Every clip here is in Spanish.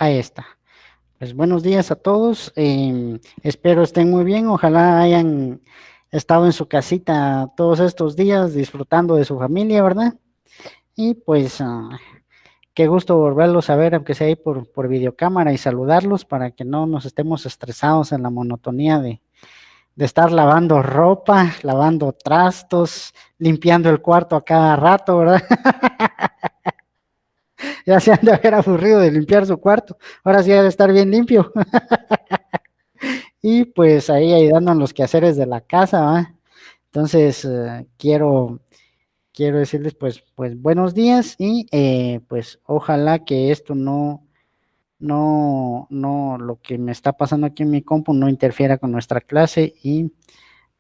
Ahí está. Pues buenos días a todos. Espero estén muy bien. Ojalá hayan estado en su casita todos estos días disfrutando de su familia, ¿verdad? Y pues qué gusto volverlos a ver, aunque sea ahí por videocámara y saludarlos para que no nos estemos estresados en la monotonía de estar lavando ropa, lavando trastos, limpiando el cuarto a cada rato, ¿verdad? Ya se han de haber aburrido de limpiar su cuarto. Ahora sí ha de estar bien limpio. Y pues ahí ayudando en los quehaceres de la casa, ¿va? Entonces, quiero decirles pues buenos días y pues ojalá que esto no, lo que me está pasando aquí en mi compu no interfiera con nuestra clase y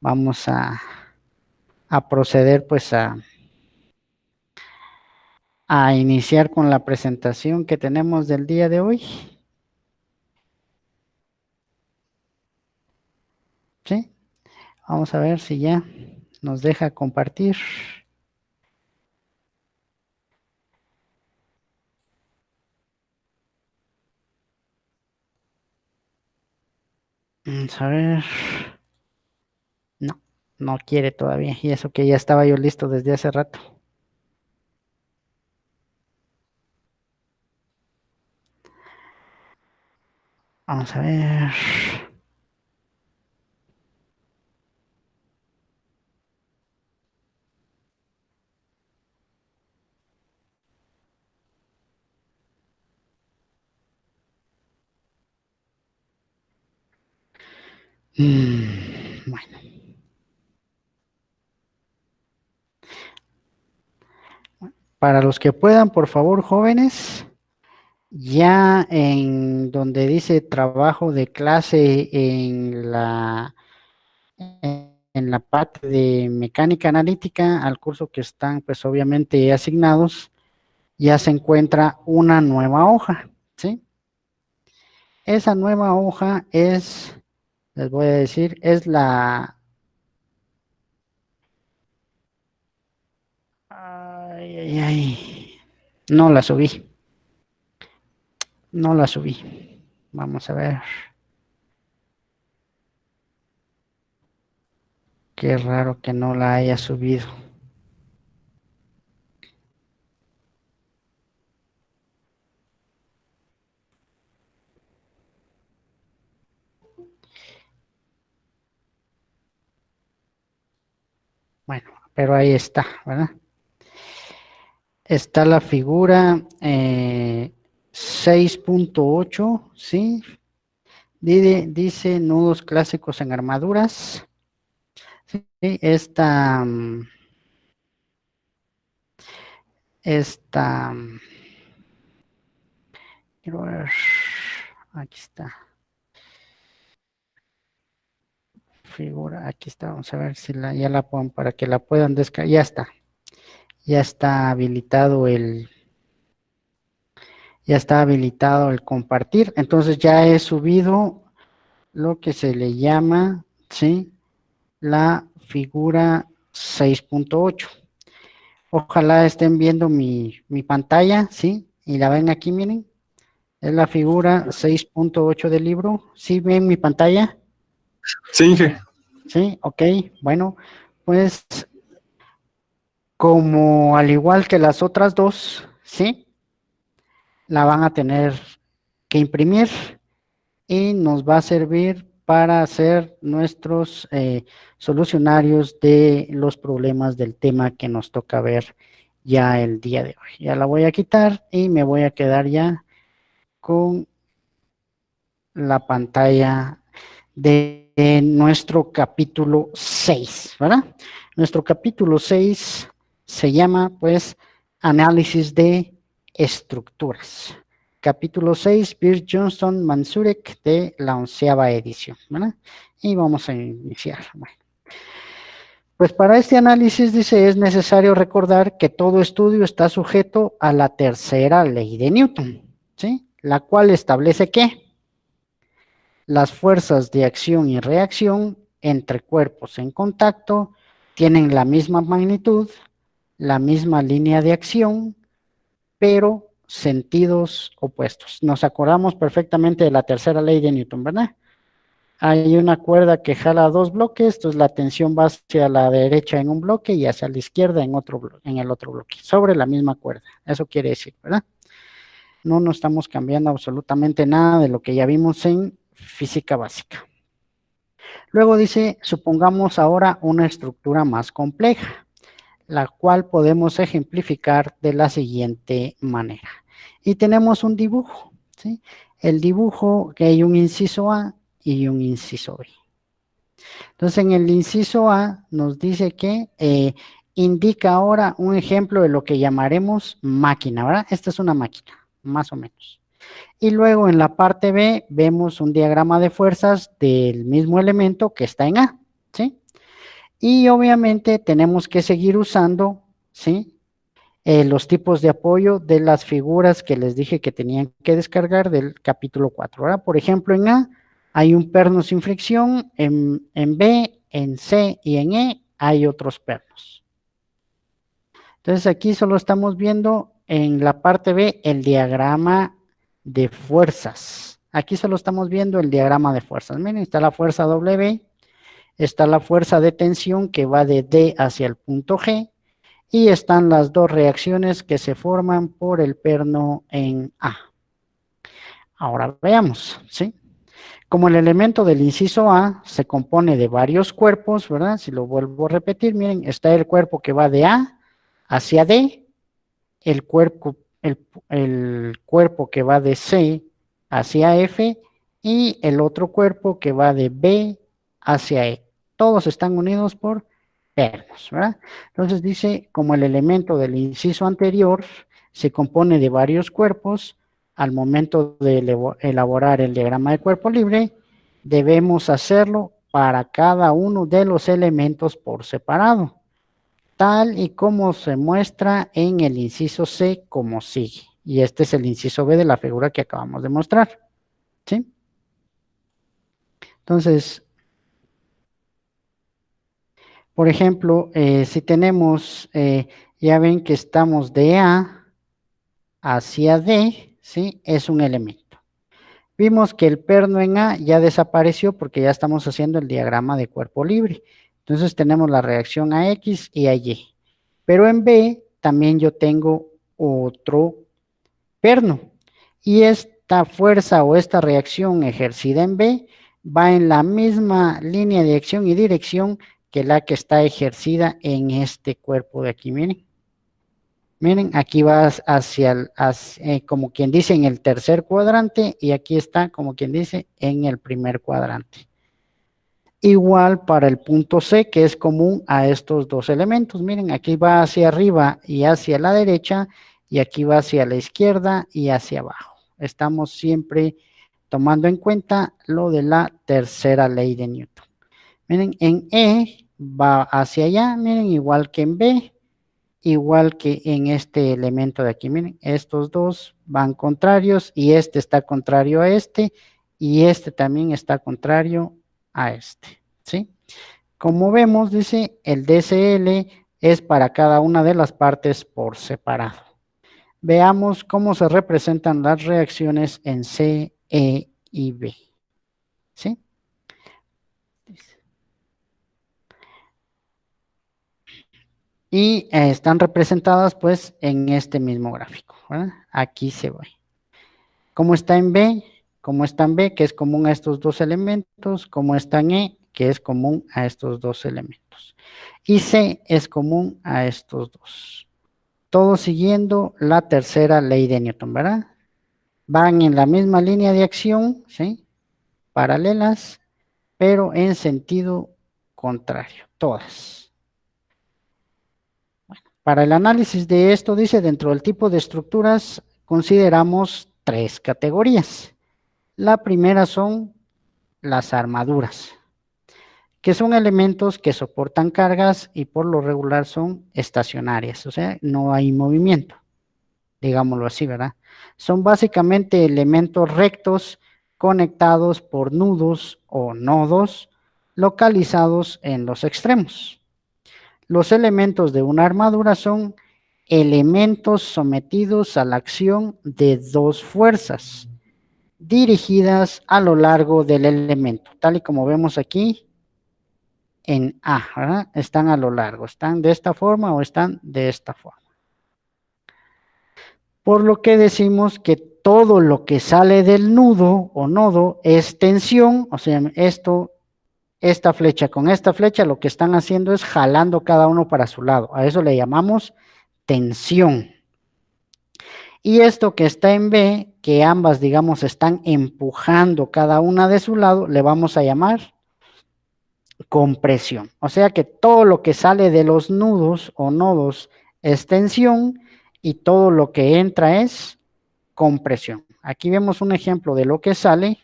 vamos a proceder pues a iniciar con la presentación que tenemos del día de hoy, ¿sí? Vamos a ver si ya nos deja compartir. Vamos a ver. No, no quiere todavía. Y eso que ya estaba yo listo desde hace rato. Vamos a ver. Bueno, para los que puedan, por favor, jóvenes, ya en donde dice trabajo de clase en la parte de mecánica analítica, al curso que están, pues obviamente asignados, ya se encuentra una nueva hoja, ¿sí? Esa nueva hoja les voy a decir, es ay, ay, ay. No la subí, no la subí. Vamos a ver. Qué raro que no la haya subido. Bueno, pero ahí está, ¿verdad? Está la figura 6.8, ¿sí? Dice nudos clásicos en armaduras. Sí, esta, quiero ver, aquí está, figura, aquí está, vamos a ver si ya la pongo para que la puedan descargar, ya está habilitado el compartir, entonces ya he subido lo que se le llama, ¿sí? La figura 6.8. Ojalá estén viendo mi pantalla, ¿sí? Y la ven aquí, miren. Es la figura 6.8 del libro. ¿Sí ven mi pantalla? Sí, Inge. Sí, ok. Bueno, pues como al igual que las otras dos, ¿sí? La van a tener que imprimir y nos va a servir para hacer nuestros solucionarios de los problemas del tema que nos toca ver ya el día de hoy. Ya la voy a quitar y me voy a quedar ya con la pantalla de nuestro capítulo 6, ¿verdad? Nuestro capítulo 6 se llama pues análisis de estructuras. Capítulo 6, Pierce Johnston Manzurek de la 11ª edición, ¿verdad? Y vamos a iniciar. Bueno, pues para este análisis dice es necesario recordar que todo estudio está sujeto a la tercera ley de Newton, ¿sí? La cual establece que las fuerzas de acción y reacción entre cuerpos en contacto tienen la misma magnitud, la misma línea de acción, pero sentidos opuestos. Nos acordamos perfectamente de la tercera ley de Newton, ¿verdad? Hay una cuerda que jala dos bloques, entonces la tensión va hacia la derecha en un bloque y hacia la izquierda en en el otro bloque, sobre la misma cuerda. Eso quiere decir, ¿verdad? No nos estamos cambiando absolutamente nada de lo que ya vimos en física básica. Luego dice, supongamos ahora una estructura más compleja, la cual podemos ejemplificar de la siguiente manera. Y tenemos un dibujo, ¿sí? El dibujo que hay un inciso A y un inciso B. Entonces, en el inciso A nos dice que indica ahora un ejemplo de lo que llamaremos máquina, ¿verdad? Esta es una máquina, más o menos. Y luego en la parte B vemos un diagrama de fuerzas del mismo elemento que está en A, ¿sí? Y obviamente tenemos que seguir usando, ¿sí? Los tipos de apoyo de las figuras que les dije que tenían que descargar del capítulo 4, ¿verdad? Por ejemplo, en A hay un perno sin fricción, en B, en C y en E hay otros pernos. Entonces aquí solo estamos viendo en la parte B el diagrama de fuerzas. Aquí solo estamos viendo el diagrama de fuerzas. Miren, está la fuerza W, está la fuerza de tensión que va de D hacia el punto G, y están las dos reacciones que se forman por el perno en A. Ahora veamos, ¿sí? Como el elemento del inciso A se compone de varios cuerpos, ¿verdad? Si lo vuelvo a repetir, miren, está el cuerpo que va de A hacia D, el cuerpo que va de C hacia F y el otro cuerpo que va de B hacia E. Todos están unidos por pernos, ¿verdad? Entonces dice, como el elemento del inciso anterior se compone de varios cuerpos, al momento de elaborar el diagrama de cuerpo libre, debemos hacerlo para cada uno de los elementos por separado, tal y como se muestra en el inciso C como sigue. Y este es el inciso B de la figura que acabamos de mostrar, ¿sí? Entonces, por ejemplo, si tenemos, ya ven que estamos de A hacia D, ¿sí? Es un elemento. Vimos que el perno en A ya desapareció porque ya estamos haciendo el diagrama de cuerpo libre. Entonces tenemos la reacción a X y a Y. Pero en B también yo tengo otro perno. Y esta fuerza o esta reacción ejercida en B va en la misma línea de acción y dirección que la que está ejercida en este cuerpo de aquí, miren. Miren, aquí va como quien dice, en el tercer cuadrante y aquí está, como quien dice, en el primer cuadrante. Igual para el punto C, que es común a estos dos elementos. Miren, aquí va hacia arriba y hacia la derecha y aquí va hacia la izquierda y hacia abajo. Estamos siempre tomando en cuenta lo de la tercera ley de Newton. Miren, en E va hacia allá, miren, igual que en B, igual que en este elemento de aquí. Miren, estos dos van contrarios y este está contrario a este y este también está contrario a este, ¿sí? Como vemos, dice, el DCL es para cada una de las partes por separado. Veamos cómo se representan las reacciones en C, E y B, ¿sí? Y están representadas pues en este mismo gráfico, ¿verdad? Aquí se ve. ¿Cómo está en B? ¿Cómo está en B? Que es común a estos dos elementos. ¿Cómo está en E? Que es común a estos dos elementos. Y C es común a estos dos. Todo siguiendo la tercera ley de Newton, ¿verdad? Van en la misma línea de acción, ¿sí? Paralelas, pero en sentido contrario, todas. Para el análisis de esto, dice, dentro del tipo de estructuras, consideramos tres categorías. La primera son las armaduras, que son elementos que soportan cargas y por lo regular son estacionarias, o sea, no hay movimiento, digámoslo así, ¿verdad? Son básicamente elementos rectos conectados por nudos o nodos localizados en los extremos. Los elementos de una armadura son elementos sometidos a la acción de dos fuerzas dirigidas a lo largo del elemento, tal y como vemos aquí en A, ¿verdad? Están a lo largo, están de esta forma o están de esta forma. Por lo que decimos que todo lo que sale del nudo o nodo es tensión, o sea, esta flecha con esta flecha lo que están haciendo es jalando cada uno para su lado. A eso le llamamos tensión. Y esto que está en B, que ambas, digamos, están empujando cada una de su lado, le vamos a llamar compresión. O sea que todo lo que sale de los nudos o nodos es tensión y todo lo que entra es compresión. Aquí vemos un ejemplo de lo que sale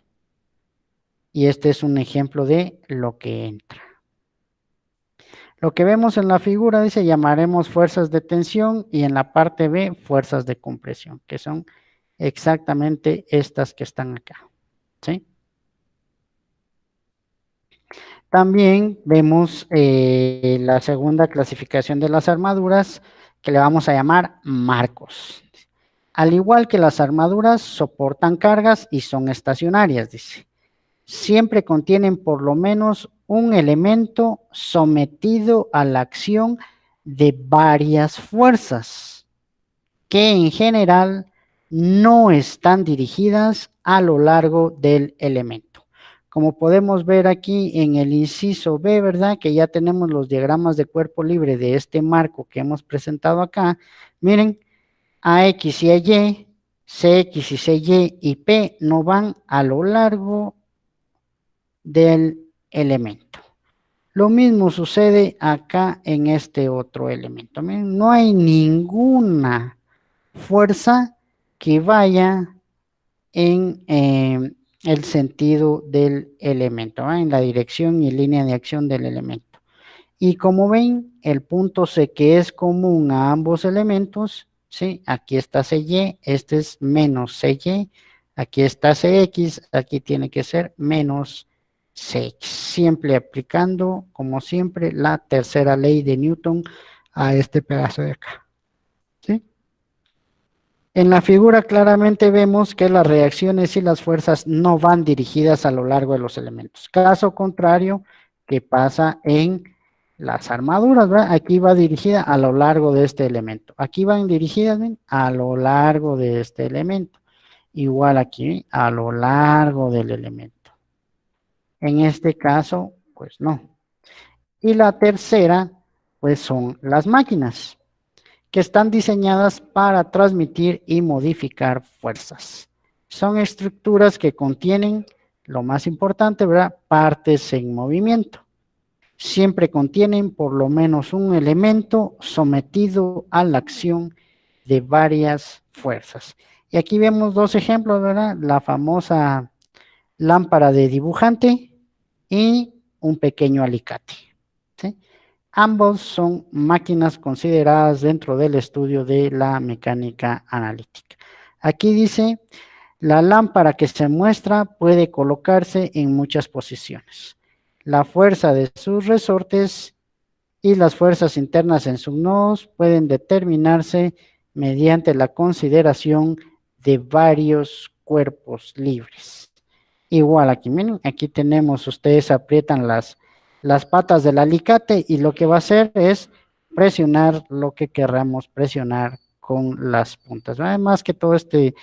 y este es un ejemplo de lo que entra. Lo que vemos en la figura dice llamaremos fuerzas de tensión y en la parte B fuerzas de compresión, que son exactamente estas que están acá. ¿Sí? También vemos la segunda clasificación de las armaduras que le vamos a llamar marcos. Al igual que las armaduras, soportan cargas y son estacionarias, dice. Siempre contienen por lo menos un elemento sometido a la acción de varias fuerzas, que en general no están dirigidas a lo largo del elemento. Como podemos ver aquí en el inciso B, ¿verdad? Que ya tenemos los diagramas de cuerpo libre de este marco que hemos presentado acá. Miren, AX y AY, CX y CY y P no van a lo largo del elemento. Lo mismo sucede acá en este otro elemento. Miren, no hay ninguna fuerza que vaya en el sentido del elemento, ¿va? En la dirección y línea de acción del elemento. Y como ven, el punto C que es común a ambos elementos, ¿sí? Aquí está CY, este es menos CY, aquí está CX, aquí tiene que ser menos CX. Siempre aplicando, como siempre, la tercera ley de Newton a este pedazo de acá, ¿sí? En la figura claramente vemos que las reacciones y las fuerzas no van dirigidas a lo largo de los elementos. Caso contrario, que pasa en las armaduras, ¿verdad? Aquí va dirigida a lo largo de este elemento. Aquí van dirigidas, ¿ven? A lo largo de este elemento. Igual aquí, a lo largo del elemento. En este caso, pues no. Y la tercera, pues son las máquinas que están diseñadas para transmitir y modificar fuerzas. Son estructuras que contienen, lo más importante, ¿verdad? Partes en movimiento. Siempre contienen por lo menos un elemento sometido a la acción de varias fuerzas. Y aquí vemos dos ejemplos, ¿verdad? La famosa lámpara de dibujante y un pequeño alicate. ¿Sí? Ambos son máquinas consideradas dentro del estudio de la mecánica analítica. Aquí dice, la lámpara que se muestra puede colocarse en muchas posiciones. La fuerza de sus resortes y las fuerzas internas en sus nodos pueden determinarse mediante la consideración de varios cuerpos libres. Igual aquí, miren, aquí tenemos, ustedes aprietan las patas del alicate y lo que va a hacer es presionar lo que querramos presionar con las puntas. Además que todo este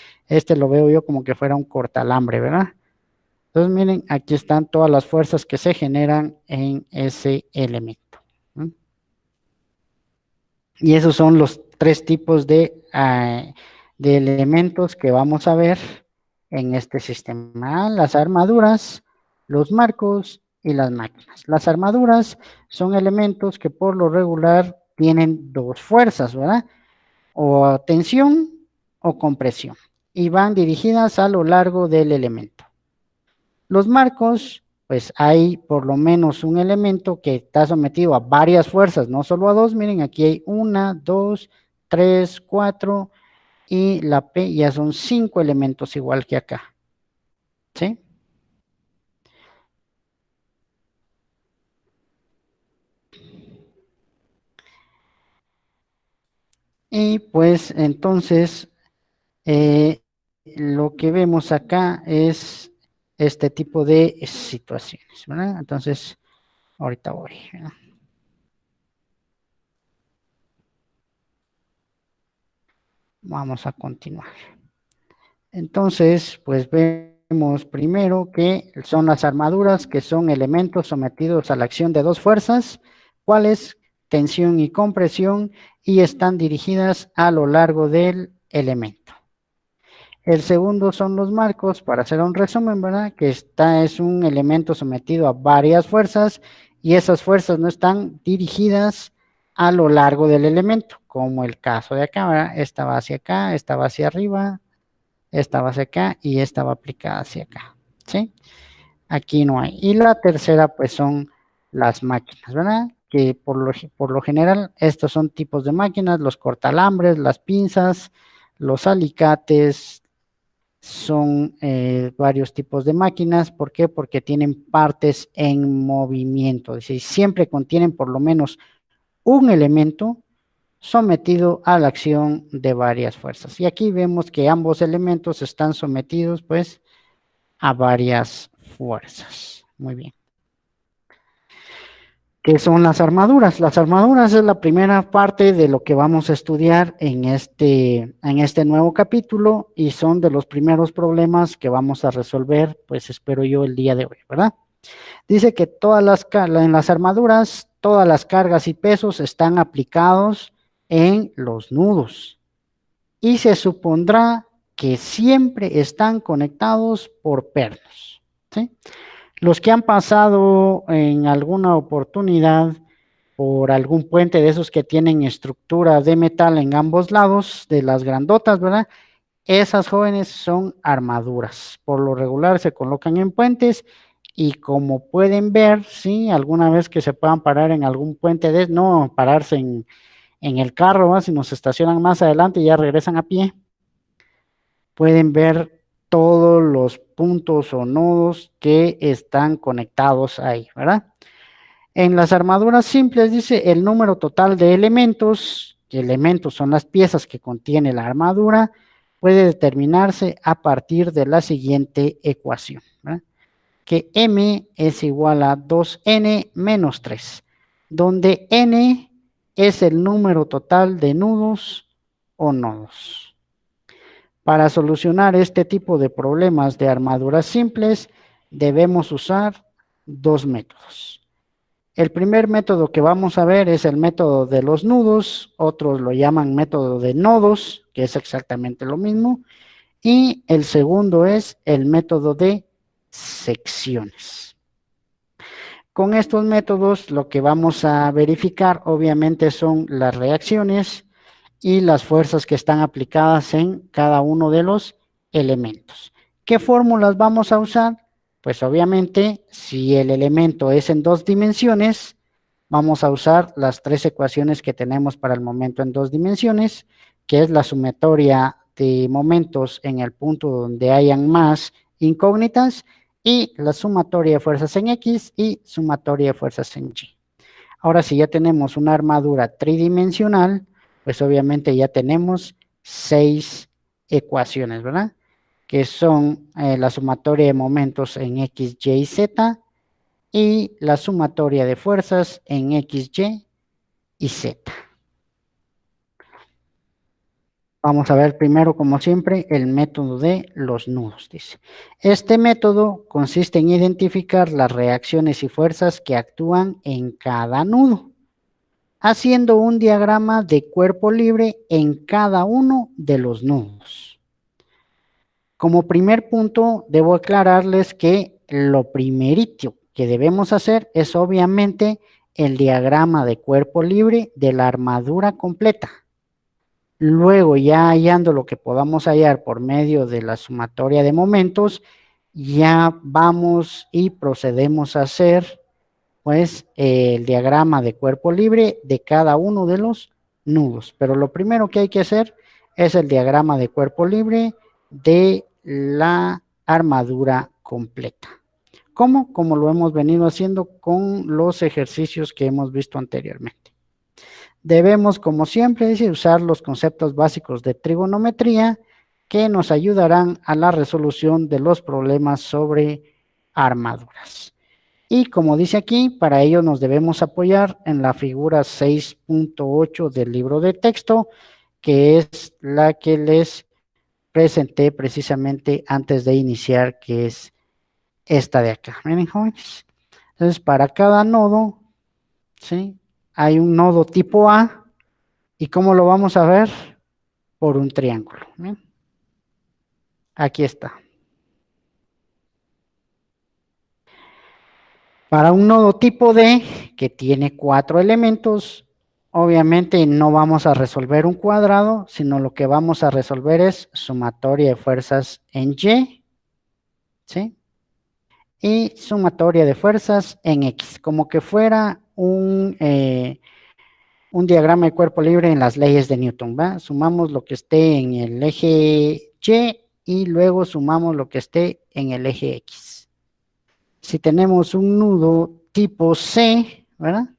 lo veo yo como que fuera un cortalambre, ¿verdad? Entonces miren, aquí están todas las fuerzas que se generan en ese elemento. ¿Mm? Y esos son los tres tipos de elementos que vamos a ver en este sistema. Las armaduras, los marcos y las máquinas. Las armaduras son elementos que por lo regular tienen dos fuerzas, ¿verdad? O tensión o compresión. Y van dirigidas a lo largo del elemento. Los marcos, pues hay por lo menos un elemento que está sometido a varias fuerzas, no solo a dos. Miren, aquí hay una, dos, tres, cuatro y la P ya son cinco elementos igual que acá. ¿Sí? Y pues entonces lo que vemos acá es este tipo de situaciones, ¿verdad? Entonces, ahorita voy, ¿verdad? Vamos a continuar. Entonces, pues vemos primero que son las armaduras, que son elementos sometidos a la acción de dos fuerzas, cuáles tensión y compresión, y están dirigidas a lo largo del elemento. El segundo son los marcos, para hacer un resumen, ¿verdad? Que es un elemento sometido a varias fuerzas y esas fuerzas no están dirigidas a lo largo del elemento, como el caso de acá, ¿verdad? Esta va hacia acá, esta va hacia arriba, esta va hacia acá y esta va aplicada hacia acá, ¿sí? Aquí no hay. Y la tercera, pues son las máquinas, ¿verdad? Que por lo general, estos son tipos de máquinas, los cortalambres, las pinzas, los alicates, son varios tipos de máquinas. ¿Por qué? Porque tienen partes en movimiento. Es decir, siempre contienen por lo menos un elemento sometido a la acción de varias fuerzas. Y aquí vemos que ambos elementos están sometidos pues a varias fuerzas. Muy bien. ¿Qué son las armaduras? Las armaduras es la primera parte de lo que vamos a estudiar en este nuevo capítulo y son de los primeros problemas que vamos a resolver, pues espero yo el día de hoy, ¿verdad? Dice que en las armaduras, todas las cargas y pesos están aplicados en los nudos y se supondrá que siempre están conectados por pernos, ¿sí? Los que han pasado en alguna oportunidad por algún puente de esos que tienen estructura de metal en ambos lados, de las grandotas, ¿verdad? Esas jóvenes son armaduras. Por lo regular se colocan en puentes y como pueden ver, sí, alguna vez que se puedan parar en algún puente no pararse en el carro, ¿va? Si nos estacionan más adelante y ya regresan a pie, pueden ver todos los puntos o nodos que están conectados ahí, ¿verdad? En las armaduras simples dice el número total de elementos, que elementos son las piezas que contiene la armadura, puede determinarse a partir de la siguiente ecuación, ¿verdad? Que M es igual a 2N menos 3, donde N es el número total de nudos o nodos. Para solucionar este tipo de problemas de armaduras simples, debemos usar dos métodos. El primer método que vamos a ver es el método de los nudos, otros lo llaman método de nodos, que es exactamente lo mismo, y el segundo es el método de secciones. Con estos métodos lo que vamos a verificar obviamente son las reacciones y las fuerzas que están aplicadas en cada uno de los elementos. ¿Qué fórmulas vamos a usar? Pues obviamente si el elemento es en dos dimensiones, vamos a usar las tres ecuaciones que tenemos para el momento en dos dimensiones, que es la sumatoria de momentos en el punto donde hayan más incógnitas y la sumatoria de fuerzas en X y sumatoria de fuerzas en Y. Ahora, si ya tenemos una armadura tridimensional, pues obviamente ya tenemos 6 ecuaciones, ¿verdad? Que son la sumatoria de momentos en X, Y y Z y la sumatoria de fuerzas en X, Y Z. Vamos a ver primero, como siempre, el método de los nudos, dice. Este método consiste en identificar las reacciones y fuerzas que actúan en cada nudo, haciendo un diagrama de cuerpo libre en cada uno de los nudos. Como primer punto, debo aclararles que lo primerito que debemos hacer es obviamente el diagrama de cuerpo libre de la armadura completa. Luego, ya hallando lo que podamos hallar por medio de la sumatoria de momentos, ya vamos y procedemos a hacer pues el diagrama de cuerpo libre de cada uno de los nudos. Pero lo primero que hay que hacer es el diagrama de cuerpo libre de la armadura completa. ¿Cómo? Como lo hemos venido haciendo con los ejercicios que hemos visto anteriormente. Debemos, como siempre, dice, usar los conceptos básicos de trigonometría que nos ayudarán a la resolución de los problemas sobre armaduras. Y como dice aquí, para ello nos debemos apoyar en la figura 6.8 del libro de texto, que es la que les presenté precisamente antes de iniciar, que es esta de acá. Miren, jóvenes. Entonces, para cada nodo, ¿sí? Hay un nodo tipo A. ¿Y cómo lo vamos a ver? Por un triángulo. ¿Bien? Aquí está. Para un nodo tipo D, que tiene 4 elementos, obviamente no vamos a resolver un cuadrado, sino lo que vamos a resolver es sumatoria de fuerzas en Y, ¿sí? Y sumatoria de fuerzas en X, como que fuera un diagrama de cuerpo libre en las leyes de Newton, ¿va? Sumamos lo que esté en el eje Y y luego sumamos lo que esté en el eje X. Si tenemos un nudo tipo C, ¿verdad?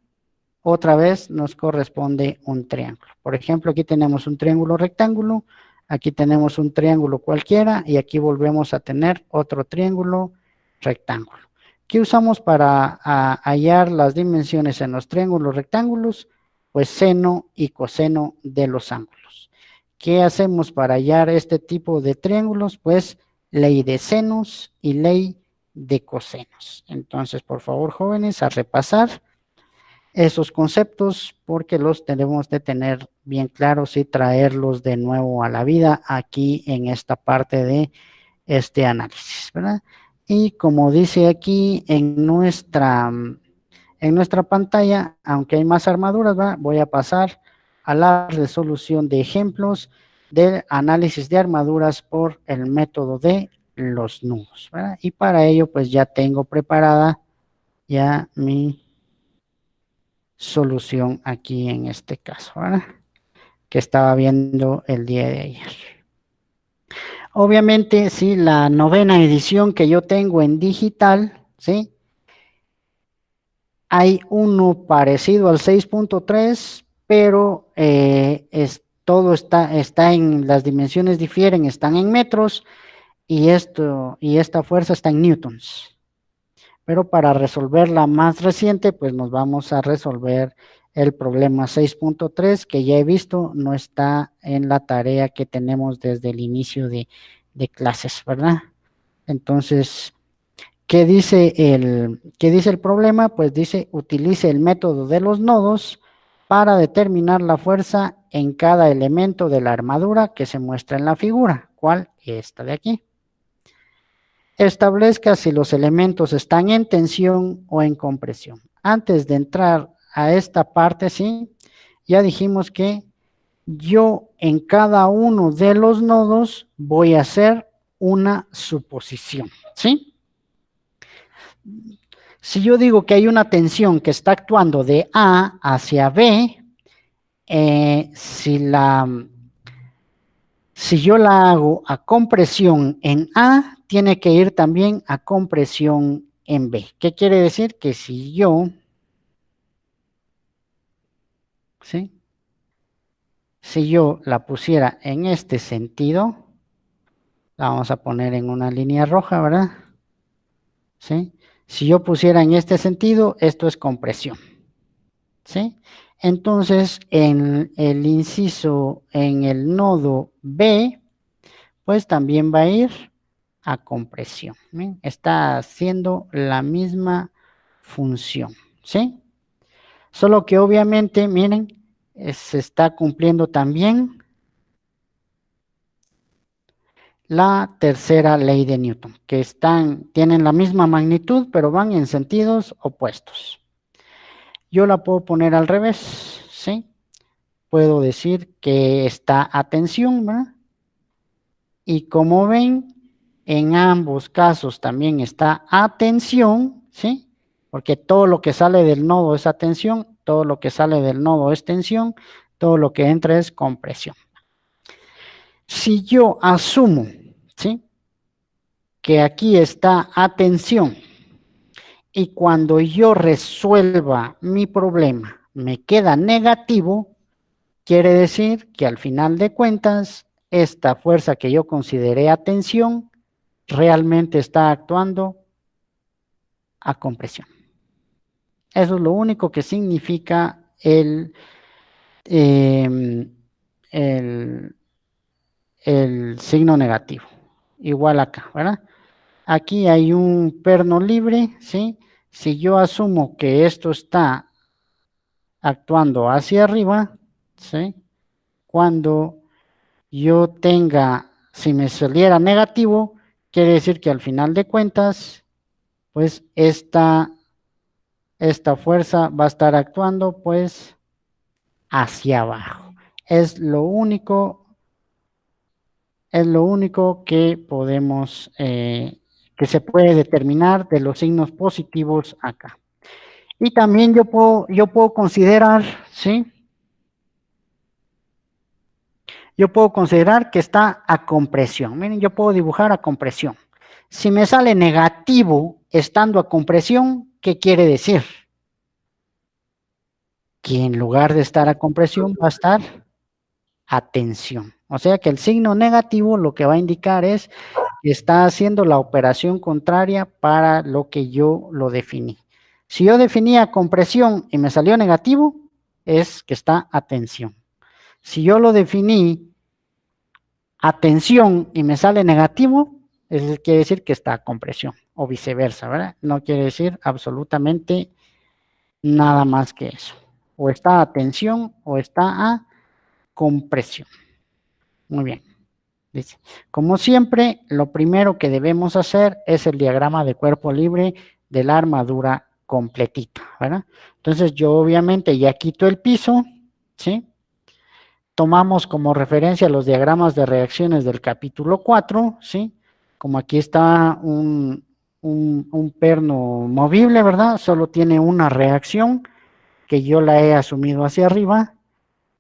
Otra vez nos corresponde un triángulo. Por ejemplo, aquí tenemos un triángulo rectángulo, aquí tenemos un triángulo cualquiera y aquí volvemos a tener otro triángulo rectángulo. ¿Qué usamos para hallar las dimensiones en los triángulos rectángulos? Pues seno y coseno de los ángulos. ¿Qué hacemos para hallar este tipo de triángulos? Pues ley de senos y ley de cosenos. Entonces, por favor, jóvenes, a repasar esos conceptos porque los tenemos de tener bien claros y traerlos de nuevo a la vida aquí en esta parte de este análisis, ¿verdad? Y como dice aquí en nuestra pantalla, aunque hay más armaduras, ¿verdad? Voy a pasar a la resolución de ejemplos del análisis de armaduras por el método de los nudos, ¿verdad? Y para ello pues ya tengo preparada ya mi solución aquí en este caso, ¿verdad? Que estaba viendo el día de ayer. Obviamente, sí, la novena edición que yo tengo en digital, ¿sí? Hay uno parecido al 6.3, pero todo está en, las dimensiones difieren, están en metros y esta fuerza está en newtons. Pero para resolver la más reciente, pues nos vamos a resolver el problema 6.3, que ya he visto no está en la tarea que tenemos desde el inicio de clases, ¿verdad? Entonces, qué dice el problema? Pues dice, utilice el método de los nodos para determinar la fuerza en cada elemento de la armadura que se muestra en la figura. ¿Cuál? Esta de aquí. Establezca si los elementos están en tensión o en compresión. Antes de entrar a esta parte, sí, ya dijimos que yo en cada uno de los nodos voy a hacer una suposición, ¿sí? Si yo digo que hay una tensión que está actuando de A hacia B, si yo la hago a compresión en A, tiene que ir también a compresión en B. ¿Qué quiere decir? Que si yo, ¿sí? Si yo la pusiera en este sentido, la vamos a poner en una línea roja, ¿verdad? ¿Sí? Si yo pusiera en este sentido, esto es compresión, ¿sí? Entonces, en el inciso, en el nodo B, pues también va a ir a compresión. ¿Ven? Está haciendo la misma función, ¿sí? Solo que obviamente, miren, se está cumpliendo también la tercera ley de Newton, que tienen la misma magnitud, pero van en sentidos opuestos. Yo la puedo poner al revés, ¿sí? Puedo decir que está a tensión, ¿verdad? Y como ven, en ambos casos también está a tensión, ¿sí? Porque todo lo que sale del nodo es a tensión, todo lo que sale del nodo es tensión, todo lo que entra es compresión. Si yo asumo, ¿sí? Que aquí está a tensión y cuando yo resuelva mi problema me queda negativo, Quiere decir que al final de cuentas, esta fuerza que yo consideré a tensión realmente está actuando a compresión. Eso es lo único que significa eh, el, el signo negativo. Igual acá, ¿verdad? Aquí hay un perno libre, ¿sí? Si yo asumo que esto está actuando hacia arriba, ¿sí? Cuando yo tenga, si me saliera negativo, quiere decir que al final de cuentas, pues esta fuerza va a estar actuando pues hacia abajo. Es lo único, es lo único que podemos, que se puede determinar de los signos positivos acá. Y también yo puedo considerar, ¿sí? Yo puedo considerar que está a compresión. Miren, yo puedo dibujar a compresión. Si me sale negativo estando a compresión, ¿qué quiere decir? Que en lugar de estar a compresión va a estar a tensión. O sea que el signo negativo lo que va a indicar es que está haciendo la operación contraria para lo que yo lo definí. Si yo definía compresión y me salió negativo, es que está a tensión. Si yo lo definí a tensión y me sale negativo, eso quiere decir que está a compresión o viceversa, ¿verdad? No quiere decir absolutamente nada más que eso. O está a tensión o está a compresión. Muy bien. Dice, como siempre, lo primero que debemos hacer es el diagrama de cuerpo libre de la armadura completita, ¿verdad? Entonces yo obviamente ya quito el piso, ¿sí? Tomamos como referencia los diagramas de reacciones del capítulo 4, ¿sí? Como aquí está un perno movible, ¿verdad? Solo tiene una reacción que yo la he asumido hacia arriba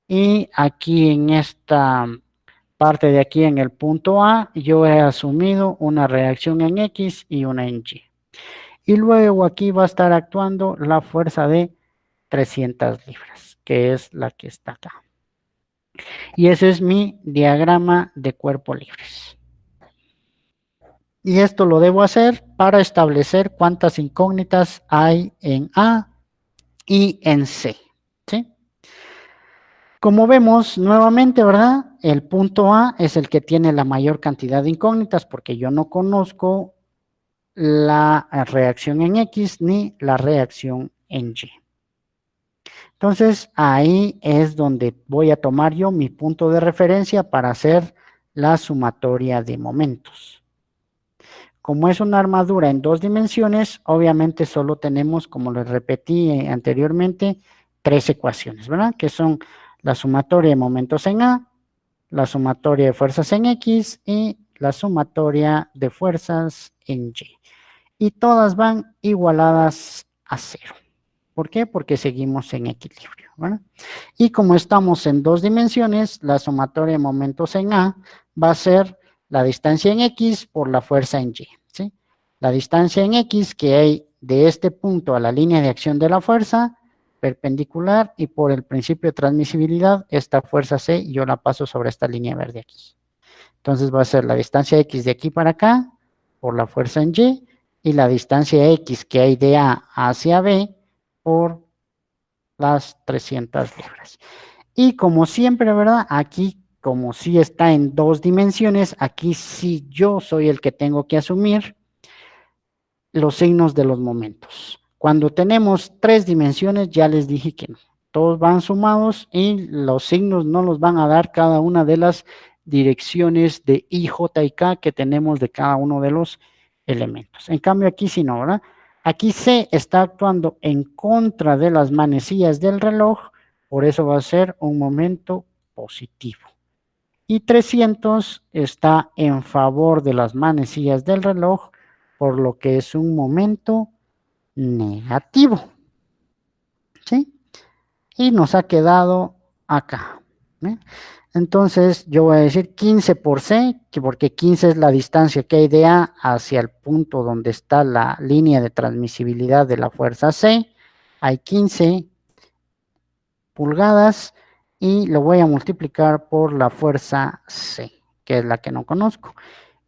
y aquí en esta parte de aquí en el punto A, yo he asumido una reacción en X y una en Y. Y luego aquí va a estar actuando la fuerza de 300 libras, que es la que está acá. Y ese es mi diagrama de cuerpo libres. Y esto lo debo hacer para establecer cuántas incógnitas hay en A y en C. ¿Sí? Como vemos nuevamente, ¿verdad? El punto A es el que tiene la mayor cantidad de incógnitas porque yo no conozco la reacción en X ni la reacción en Y. Entonces, ahí es donde voy a tomar yo mi punto de referencia para hacer la sumatoria de momentos. Como es una armadura en dos dimensiones, obviamente solo tenemos, como les repetí anteriormente, tres ecuaciones, ¿verdad? Que son la sumatoria de momentos en A, la sumatoria de fuerzas en X y la sumatoria de fuerzas en Y. Y todas van igualadas a cero. ¿Por qué? Porque seguimos en equilibrio, ¿verdad? Y como estamos en dos dimensiones, la sumatoria de momentos en A va a ser la distancia en X por la fuerza en Y, ¿sí? La distancia en X que hay de este punto a la línea de acción de la fuerza perpendicular y por el principio de transmisibilidad, esta fuerza C yo la paso sobre esta línea verde aquí. Entonces va a ser la distancia X de aquí para acá por la fuerza en y la distancia X que hay de A hacia B por las 300 libras. Y como siempre, ¿verdad? Aquí, como sí está en dos dimensiones, aquí sí yo soy el que tengo que asumir los signos de los momentos. Cuando tenemos tres dimensiones, ya les dije que no. Todos van sumados y los signos no los van a dar cada una de las direcciones de I, J y K que tenemos de cada uno de los elementos. En cambio, aquí sí no, ¿verdad? Aquí C está actuando en contra de las manecillas del reloj, por eso va a ser un momento positivo. Y 300 está en favor de las manecillas del reloj, por lo que es un momento negativo. ¿Sí? Y nos ha quedado acá. ¿eh? Entonces yo voy a decir 15 por C, porque 15 es la distancia que hay de A hacia el punto donde está la línea de transmisibilidad de la fuerza C. Hay 15 pulgadas y lo voy a multiplicar por la fuerza C, que es la que no conozco.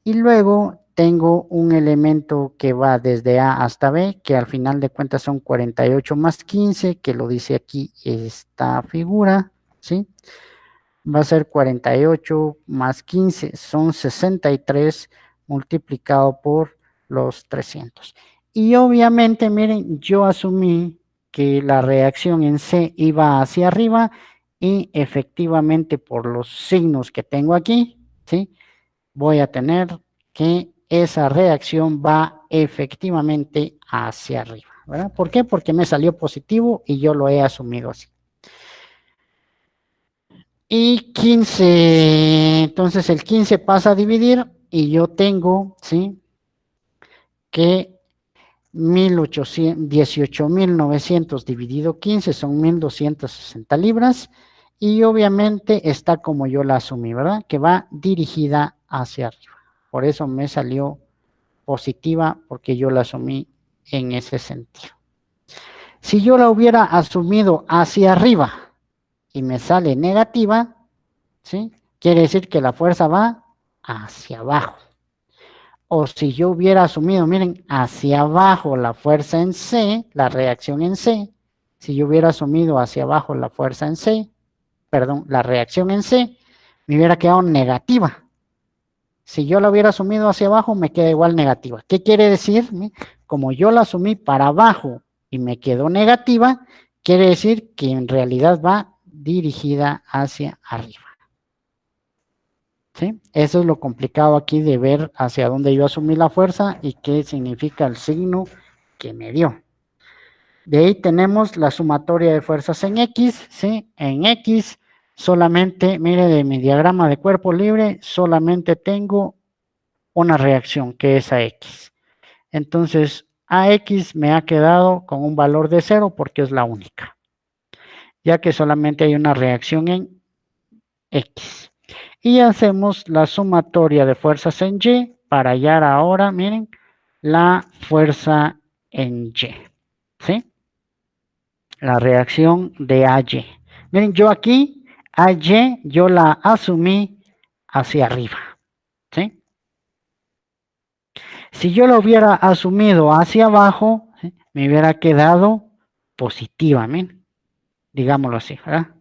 Y luego tengo un elemento que va desde A hasta B, que al final de cuentas son 48 más 15, que lo dice aquí esta figura, ¿sí? Va a ser 48 más 15, son 63 multiplicado por los 300. Y obviamente, miren, yo asumí que la reacción en C iba hacia arriba y efectivamente por los signos que tengo aquí, ¿sí? Voy a tener que esa reacción va efectivamente hacia arriba, ¿verdad? ¿Por qué? Porque me salió positivo y yo lo he asumido así. Y 15, entonces el 15 pasa a dividir y yo tengo, ¿sí? Que 18.900 dividido 15 son 1.260 libras y obviamente está como yo la asumí, ¿verdad? Que va dirigida hacia arriba. Por eso me salió positiva porque yo la asumí en ese sentido. Si yo la hubiera asumido hacia arriba y me sale negativa, ¿sí? Quiere decir que la fuerza va hacia abajo. O si yo hubiera asumido, miren, hacia abajo la fuerza en C, la reacción en C, si yo hubiera asumido hacia abajo la fuerza en C, perdón, la reacción en C, me hubiera quedado negativa. Si yo la hubiera asumido hacia abajo, me queda igual negativa. ¿Qué quiere decir? Como yo la asumí para abajo y me quedó negativa, quiere decir que en realidad va dirigida hacia arriba. ¿Sí? Eso es lo complicado aquí de ver hacia dónde yo asumí la fuerza y qué significa el signo que me dio. De ahí tenemos la sumatoria de fuerzas en X, ¿sí? En X solamente, mire, de mi diagrama de cuerpo libre, solamente tengo una reacción que es AX. Entonces, AX me ha quedado con un valor de 0 porque es la única, ya que solamente hay una reacción en X. Y hacemos la sumatoria de fuerzas en Y para hallar ahora, miren, la fuerza en Y, ¿sí? La reacción de AY. Miren, yo aquí, AY, yo la asumí hacia arriba, ¿sí? Si yo lo hubiera asumido hacia abajo, ¿sí? Me hubiera quedado positiva, miren, digámoslo así, ¿verdad?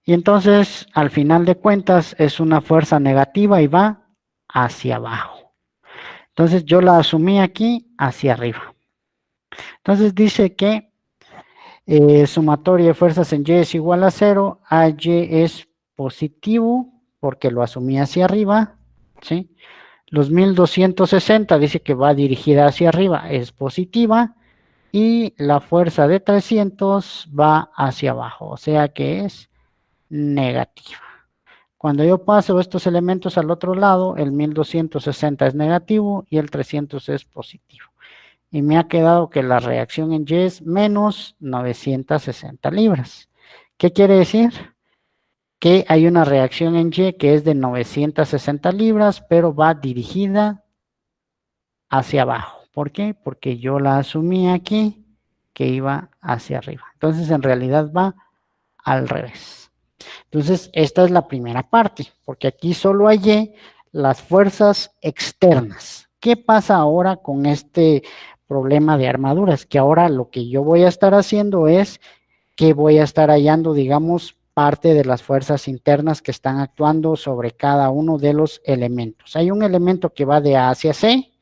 Y entonces, al final de cuentas, es una fuerza negativa y va hacia abajo. Entonces, yo la asumí aquí hacia arriba. Entonces, dice que sumatoria de fuerzas en Y es igual a 0. AY es positivo porque lo asumí hacia arriba. ¿Sí? Los 1260 dice que va dirigida hacia arriba, es positiva. Y la fuerza de 300 va hacia abajo, o sea que es negativa. Cuando yo paso estos elementos al otro lado, el 1260 es negativo y el 300 es positivo. Y me ha quedado que la reacción en Y es menos 960 libras. ¿Qué quiere decir? Que hay una reacción en Y que es de 960 libras, pero va dirigida hacia abajo. ¿Por qué? Porque yo la asumí aquí que iba hacia arriba. Entonces, en realidad va al revés. Entonces, esta es la primera parte, porque aquí solo hallé las fuerzas externas. ¿Qué pasa ahora con este problema de armaduras? Que ahora lo que yo voy a estar haciendo es que voy a estar hallando, digamos, parte de las fuerzas internas que están actuando sobre cada uno de los elementos. Hay un elemento que va de A hacia C,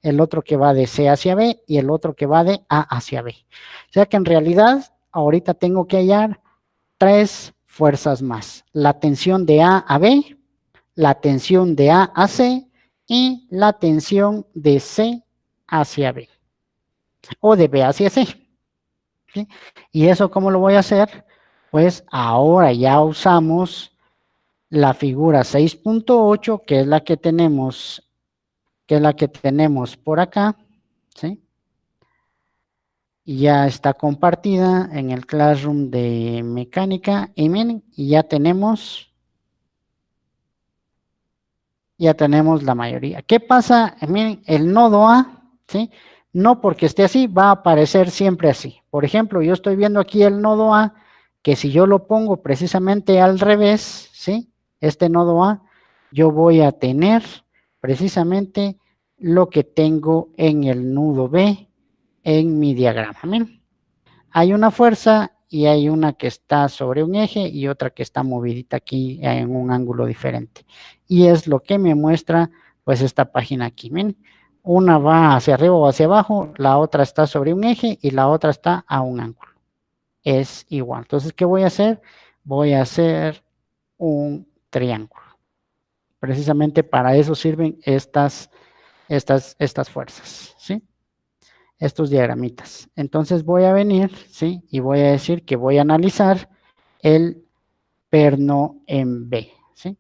el otro que va de C hacia B y el otro que va de A hacia B. O sea que en realidad ahorita tengo que hallar tres fuerzas más. La tensión de A a B, la tensión de A a C y la tensión de C hacia B o de B hacia C. ¿Sí? ¿Y eso cómo lo voy a hacer? Pues ahora ya usamos la figura 6.8, que es la que tenemos, por acá, ¿sí? Ya está compartida en el Classroom de mecánica y miren, ya tenemos la mayoría. ¿Qué pasa? Miren, el nodo A, ¿sí? No porque esté así, va a aparecer siempre así. Por ejemplo, yo estoy viendo aquí el nodo A, que si yo lo pongo precisamente al revés, ¿sí? Este nodo A, yo voy a tener precisamente lo que tengo en el nudo B en mi diagrama. Miren, hay una fuerza y hay una que está sobre un eje y otra que está movidita aquí en un ángulo diferente. Y es lo que me muestra pues esta página aquí. Miren, una va hacia arriba o hacia abajo, la otra está sobre un eje y la otra está a un ángulo. Es igual. Entonces, ¿qué voy a hacer? Voy a hacer un triángulo. Precisamente para eso sirven estas fuerzas, ¿sí? Estos diagramitas. Entonces voy a venir, ¿sí? Y voy a decir que voy a analizar el perno en B, ¿sí?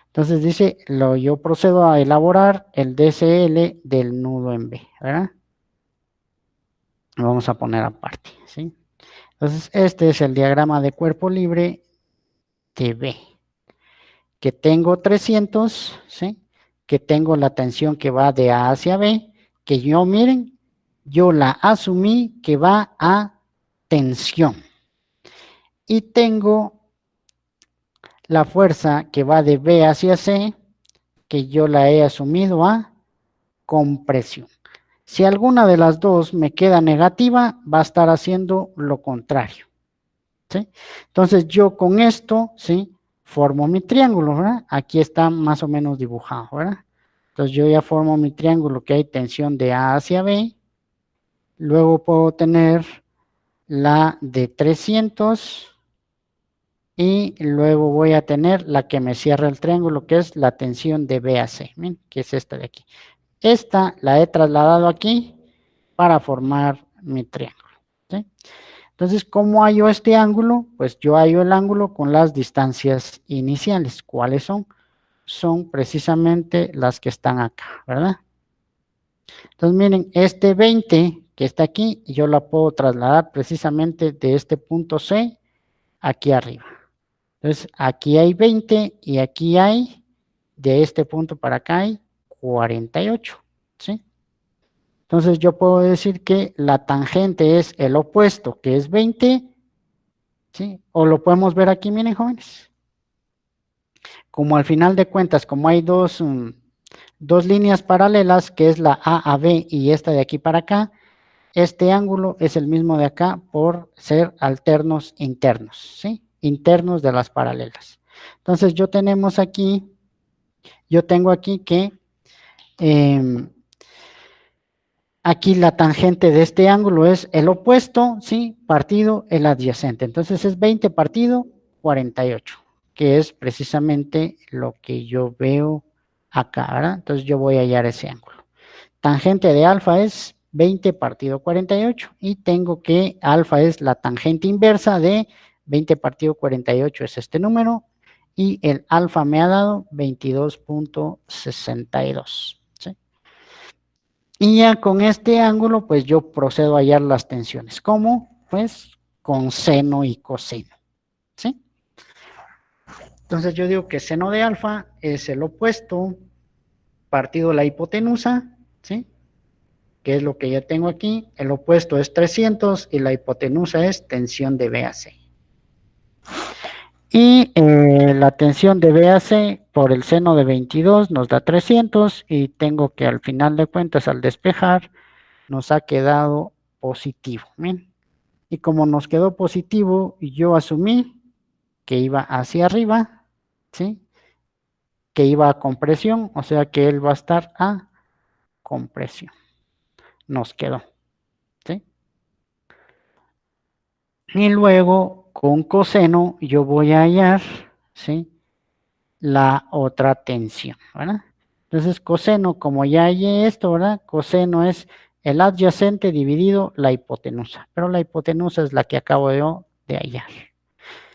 Entonces dice, yo procedo a elaborar el DCL del nudo en B, ¿verdad? Lo vamos a poner aparte, ¿sí? Entonces este es el diagrama de cuerpo libre de B, que tengo 300, ¿sí? Que tengo la tensión que va de A hacia B, que yo, miren, yo la asumí que va a tensión. Y tengo la fuerza que va de B hacia C, que yo la he asumido a compresión. Si alguna de las dos me queda negativa, va a estar haciendo lo contrario, ¿sí? Entonces yo con esto, ¿sí? Formo mi triángulo, ¿verdad? Aquí está más o menos dibujado, ¿verdad? Entonces yo ya formo mi triángulo que hay tensión de A hacia B. Luego puedo tener la de 300 y luego voy a tener la que me cierra el triángulo, que es la tensión de B a C, ¿ven? Que es esta de aquí. Esta la he trasladado aquí para formar mi triángulo, ¿sí? Entonces, ¿cómo hallo este ángulo? Pues yo hallo el ángulo con las distancias iniciales. ¿Cuáles son? Son precisamente las que están acá, ¿verdad? Entonces, miren, este 20 que está aquí, yo la puedo trasladar precisamente de este punto C aquí arriba. Entonces, aquí hay 20 y aquí hay, de este punto para acá hay 48, ¿sí? Entonces, yo puedo decir que la tangente es el opuesto, que es 20, ¿sí? O lo podemos ver aquí, miren, jóvenes. Como al final de cuentas, como hay dos líneas paralelas, que es la A a B y esta de aquí para acá, este ángulo es el mismo de acá por ser alternos internos, ¿sí? Internos de las paralelas. Entonces, yo tengo aquí que aquí la tangente de este ángulo es el opuesto, ¿sí? Partido el adyacente. Entonces es 20 partido 48, que es precisamente lo que yo veo acá, ¿verdad? Entonces yo voy a hallar ese ángulo. Tangente de alfa es 20 partido 48 y tengo que alfa es la tangente inversa de 20 partido 48 es este número y el alfa me ha dado 22.62. ¿Sí? Y ya con este ángulo, pues yo procedo a hallar las tensiones. ¿Cómo? Pues con seno y coseno. ¿Sí? Entonces yo digo que seno de alfa es el opuesto partido la hipotenusa, ¿sí? Que es lo que ya tengo aquí. El opuesto es 300 y la hipotenusa es tensión de B a C. Y la tensión de B a C por el seno de 22 nos da 300 y tengo que al final de cuentas al despejar nos ha quedado positivo. ¿Bien? Y como nos quedó positivo, yo asumí que iba hacia arriba, ¿sí? Que iba a compresión, o sea que él va a estar a compresión. Nos quedó, ¿sí? Y luego con coseno yo voy a hallar, ¿sí? La otra tensión, ¿verdad? Entonces coseno, como ya hallé esto, ¿verdad? Coseno es el adyacente dividido la hipotenusa, pero la hipotenusa es la que acabo de hallar.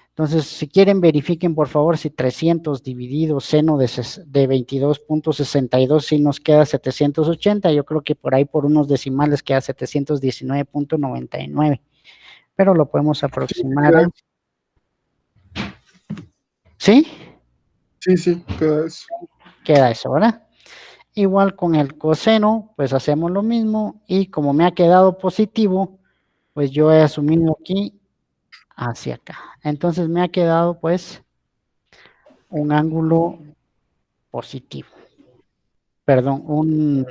Entonces, si quieren, verifiquen por favor si 300 dividido seno de 22.62 si nos queda 780. Yo creo que por ahí por unos decimales queda 719.99. Pero lo podemos aproximar. ¿Sí? Sí, queda eso. Queda eso, ¿verdad? Igual con el coseno, pues hacemos lo mismo y como me ha quedado positivo, pues yo he asumido aquí hacia acá. Entonces me ha quedado pues un ángulo positivo. Perdón,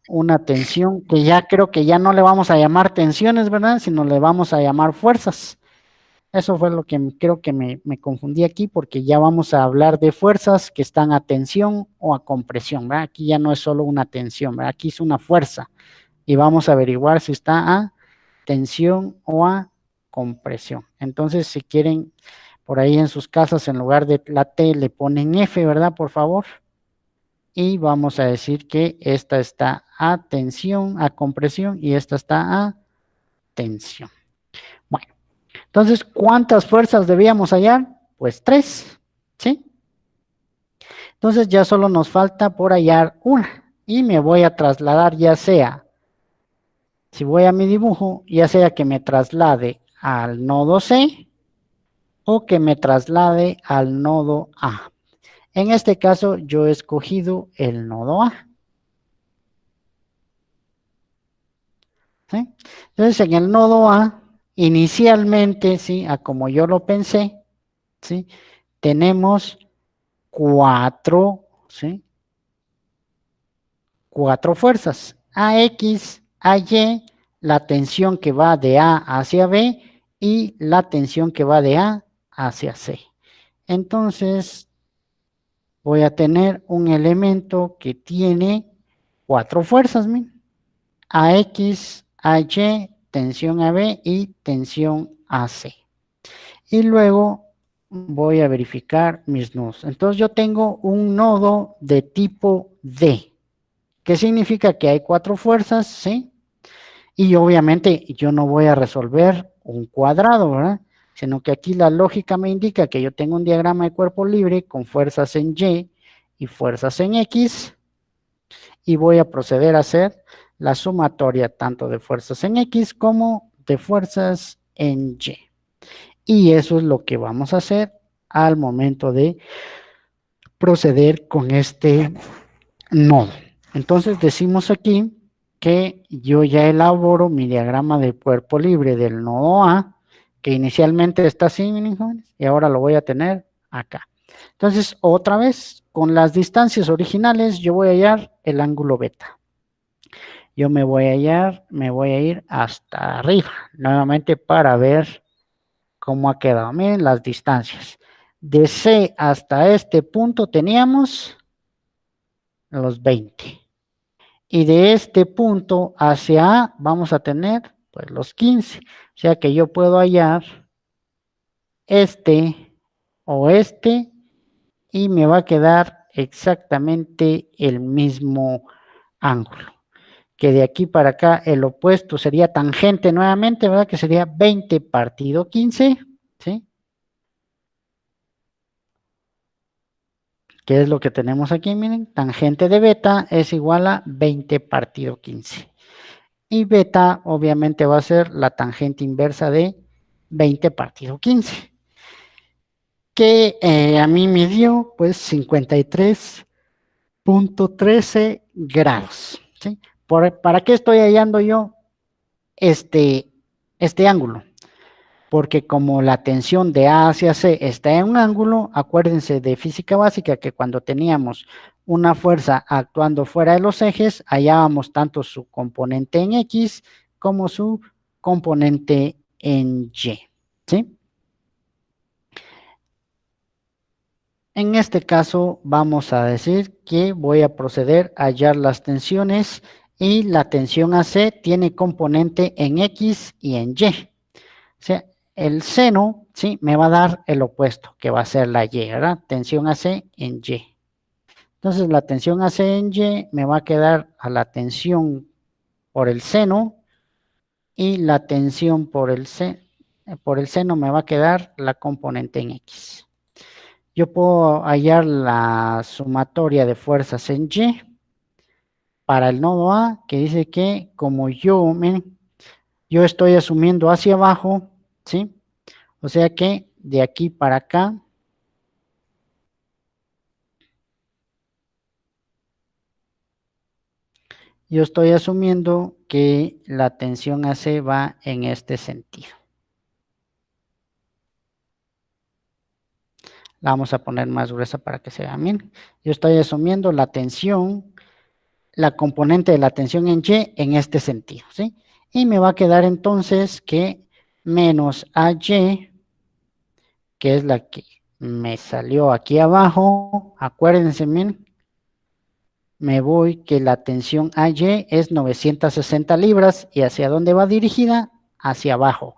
una tensión que ya creo que ya no le vamos a llamar tensiones, ¿verdad? Sino le vamos a llamar fuerzas. Eso fue lo que creo que me confundí aquí porque ya vamos a hablar de fuerzas que están a tensión o a compresión, ¿verdad? Aquí ya no es solo una tensión, ¿verdad? Aquí es una fuerza y vamos a averiguar si está a tensión o a compresión. Entonces, si quieren, por ahí en sus casas, en lugar de la T, le ponen F, ¿verdad? Por favor. Y vamos a decir que esta está a tensión, a compresión y esta está a tensión. Bueno, entonces, ¿cuántas fuerzas debíamos hallar? Pues 3, ¿sí? Entonces ya solo nos falta por hallar una y me voy a trasladar ya sea, si voy a mi dibujo, ya sea que me traslade al nodo C o que me traslade al nodo A. En este caso yo he escogido el nodo A. ¿Sí? Entonces en el nodo A, inicialmente, ¿sí? A como yo lo pensé, ¿sí? Tenemos 4, ¿sí? 4 fuerzas. AX, AY, la tensión que va de A hacia B y la tensión que va de A hacia C. Entonces voy a tener un elemento que tiene 4 fuerzas, AX, AY, tensión AB y tensión AC. Y luego voy a verificar mis nodos. Entonces yo tengo un nodo de tipo D. ¿Qué significa? Que hay 4 fuerzas, ¿sí? Y obviamente yo no voy a resolver un cuadrado, ¿verdad? Sino que aquí la lógica me indica que yo tengo un diagrama de cuerpo libre con fuerzas en Y y fuerzas en X y voy a proceder a hacer la sumatoria tanto de fuerzas en X como de fuerzas en Y. Y eso es lo que vamos a hacer al momento de proceder con este nodo. Entonces decimos aquí que yo ya elaboro mi diagrama de cuerpo libre del nodo A, que inicialmente está así, mis jóvenes, y ahora lo voy a tener acá. Entonces, otra vez, con las distancias originales, yo voy a hallar el ángulo beta. Yo me voy a hallar, me voy a ir hasta arriba, nuevamente para ver cómo ha quedado. Miren las distancias. De C hasta este punto teníamos los 20. Y de este punto hacia A vamos a tener pues los 15. O sea que yo puedo hallar este o este y me va a quedar exactamente el mismo ángulo. Que de aquí para acá el opuesto sería tangente nuevamente, ¿verdad? Que sería 20 partido 15, ¿sí? ¿Qué es lo que tenemos aquí? Miren, tangente de beta es igual a 20 partido 15. Y beta obviamente va a ser la tangente inversa de 20 partido 15. Que a mí me dio pues 53.13 grados. ¿Sí? ¿Para qué estoy hallando yo este ángulo? Porque como la tensión de A hacia C está en un ángulo, acuérdense de física básica que cuando teníamos una fuerza actuando fuera de los ejes, hallábamos tanto su componente en X como su componente en Y. ¿Sí? En este caso vamos a decir que voy a proceder a hallar las tensiones y la tensión AC tiene componente en X y en Y. O sea, el seno, ¿sí? Me va a dar el opuesto, que va a ser la Y, ¿verdad? Tensión AC en Y. Entonces, la tensión AC en Y me va a quedar a la tensión por el seno y la tensión por el seno me va a quedar la componente en X. Yo puedo hallar la sumatoria de fuerzas en Y para el nodo A, que dice que como yo estoy asumiendo hacia abajo, ¿sí? O sea que de aquí para acá, yo estoy asumiendo que la tensión AC va en este sentido. La vamos a poner más gruesa para que se vea bien. Yo estoy asumiendo la tensión, la componente de la tensión en Y en este sentido, ¿sí? Y me va a quedar entonces que menos AY, que es la que me salió aquí abajo, acuérdense, miren, me voy que la tensión AY es 960 libras y hacia dónde va dirigida, hacia abajo.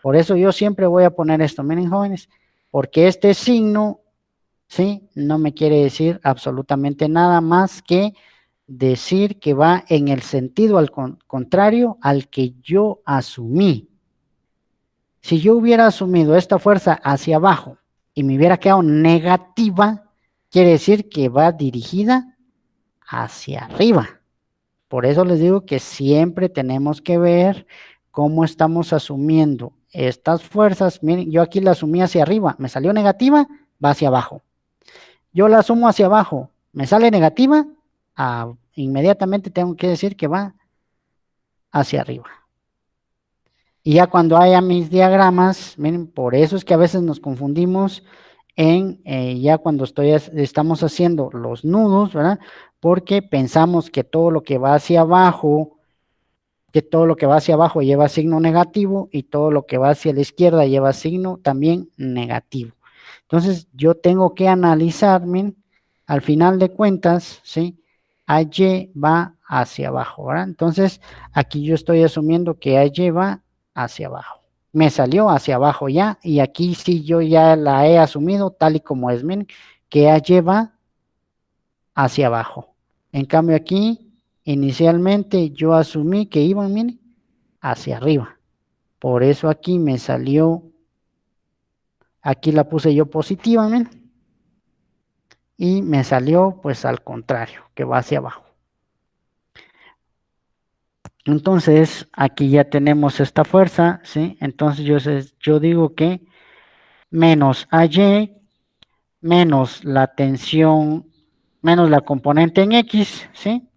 Por eso yo siempre voy a poner esto, miren jóvenes, porque este signo, ¿sí? No me quiere decir absolutamente nada más que decir que va en el sentido al contrario al que yo asumí. Si yo hubiera asumido esta fuerza hacia abajo y me hubiera quedado negativa, quiere decir que va dirigida hacia arriba. Por eso les digo que siempre tenemos que ver cómo estamos asumiendo estas fuerzas. Miren, yo aquí la asumí hacia arriba, me salió negativa, va hacia abajo. Yo la asumo hacia abajo, me sale negativa, inmediatamente tengo que decir que va hacia arriba. Y ya cuando haya mis diagramas, miren, por eso es que a veces nos confundimos en ya cuando estamos haciendo los nudos, ¿verdad? Porque pensamos que todo lo que va hacia abajo, lleva signo negativo y todo lo que va hacia la izquierda lleva signo también negativo. Entonces yo tengo que analizar, miren, al final de cuentas, ¿sí? AY va hacia abajo, ¿verdad? Entonces aquí yo estoy asumiendo que AY va hacia abajo. Me salió hacia abajo ya y aquí sí yo ya la he asumido tal y como es, miren, que AY va hacia abajo. En cambio aquí, inicialmente yo asumí que iban, miren, hacia arriba. Por eso aquí me salió, aquí la puse yo positiva, miren, y me salió pues al contrario, que va hacia abajo. Entonces, aquí ya tenemos esta fuerza, ¿sí? Entonces yo digo que menos AY menos la tensión, menos la componente en X, ¿sí?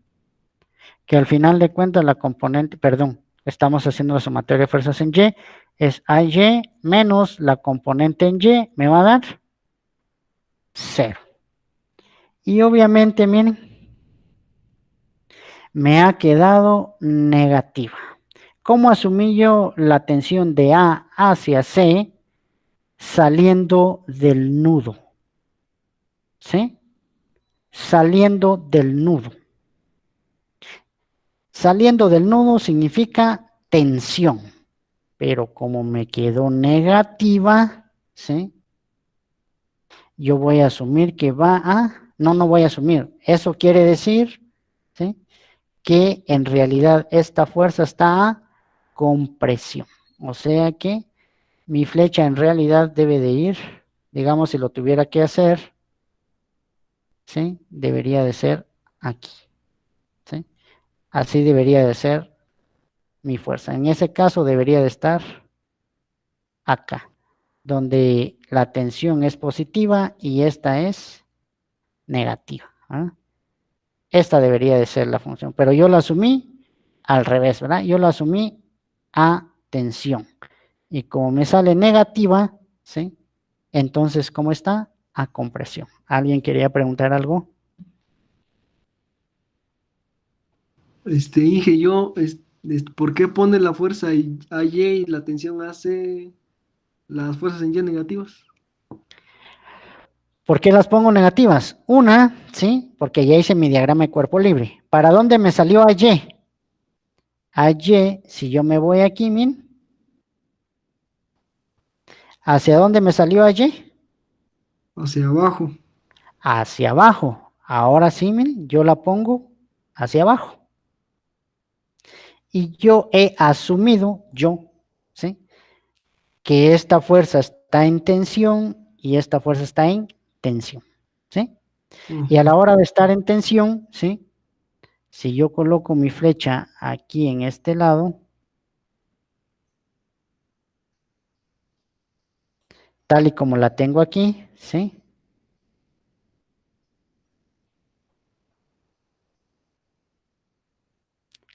Que al final de cuentas la componente, perdón, estamos haciendo la sumatoria de fuerzas en Y, es AY menos la componente en Y, me va a dar 0. Y obviamente, miren, me ha quedado negativa. ¿Cómo asumí yo la tensión de A hacia C saliendo del nudo? ¿Sí? Saliendo del nudo. Saliendo del nudo significa tensión, pero como me quedó negativa, ¿sí? Yo voy a asumir que va a, no voy a asumir, eso quiere decir, ¿sí? Que en realidad esta fuerza está a compresión, o sea que mi flecha en realidad debe de ir, digamos si lo tuviera que hacer, ¿sí? Debería de ser aquí, ¿sí? Así debería de ser mi fuerza. En ese caso debería de estar acá, donde la tensión es positiva y esta es negativa. ¿Ah? Esta debería de ser la función, pero yo la asumí al revés, ¿verdad? Yo la asumí a tensión. Y como me sale negativa, ¿sí? Entonces, ¿cómo está? A compresión. ¿Alguien quería preguntar algo? Inge, ¿por qué pone la fuerza a Y y la tensión hace las fuerzas en Y negativas? ¿Por qué las pongo negativas? Una, ¿sí? Porque ya hice mi diagrama de cuerpo libre. ¿Para dónde me salió a Y? A Y, si yo me voy aquí, min, ¿hacia dónde me salió a Y? Hacia abajo. Hacia abajo. Ahora sí, min, yo la pongo hacia abajo. Y yo he asumido, ¿sí? Que esta fuerza está en tensión y esta fuerza está en tensión, ¿sí? Y a Ujú. la hora de estar en tensión, ¿sí? Si yo coloco mi flecha aquí en este lado, tal y como la tengo aquí, ¿sí?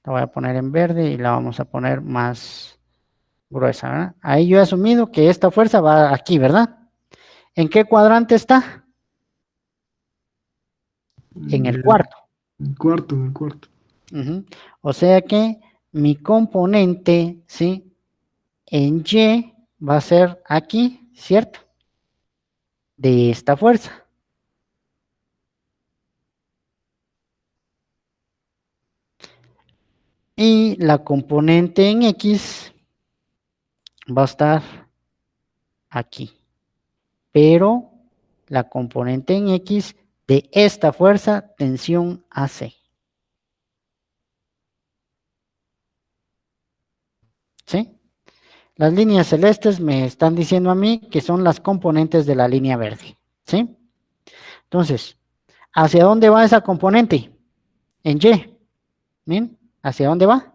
La voy a poner en verde y la vamos a poner más gruesa, ¿verdad? Ahí yo he asumido que esta fuerza va aquí, ¿verdad? ¿En qué cuadrante está? En el El cuarto. cuarto, en el cuarto. Ujú. O sea que mi componente, ¿sí? En Y va a ser aquí, ¿cierto? De esta fuerza. Y la componente en X va a estar aquí. Pero la componente en X de esta fuerza, tensión AC. ¿Sí? Las líneas celestes me están diciendo a mí que son las componentes de la línea verde. ¿Sí? Entonces, ¿hacia dónde va esa componente? En Y. ¿Bien? ¿Hacia dónde va?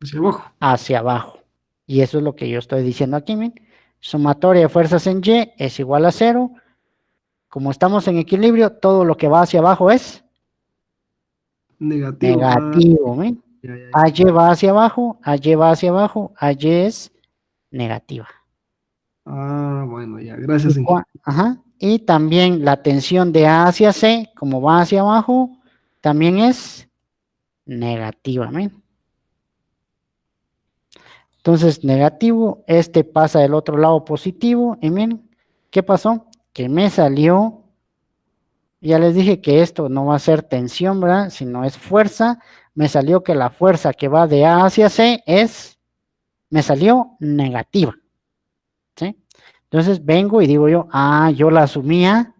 Hacia abajo. Hacia abajo. Y eso es lo que yo estoy diciendo aquí. ¿Bien? Sumatoria de fuerzas en Y es igual a 0. Como estamos en equilibrio, todo lo que va hacia abajo es Negativo. Ah, negativo. ¿Bien? ya, ya, ya. AY va hacia abajo, AY va hacia abajo, AY es negativa. Ah, bueno, ya. Y, Gracias, ingeniero. ajá, y también la tensión de A hacia C, como va hacia abajo, también es negativa. ¿Ven? Entonces, negativo, este pasa del otro lado positivo. Y miren, ¿qué pasó? Que me salió, ya les dije que esto no va a ser tensión, ¿verdad? Sino es fuerza. Me salió que la fuerza que va de A hacia C me salió negativa. ¿Sí? Entonces vengo y digo yo, yo la asumía,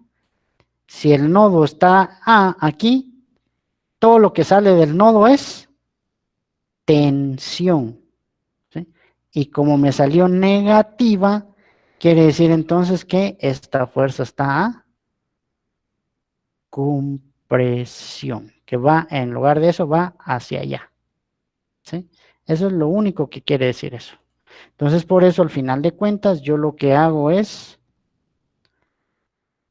si el nodo está aquí, todo lo que sale del nodo es tensión. ¿Sí? Y como me salió negativa, quiere decir entonces que esta fuerza está a compresión, que va, en lugar de eso, va hacia allá. ¿Sí? Eso es lo único que quiere decir eso. Entonces, por eso, al final de cuentas, yo lo que hago es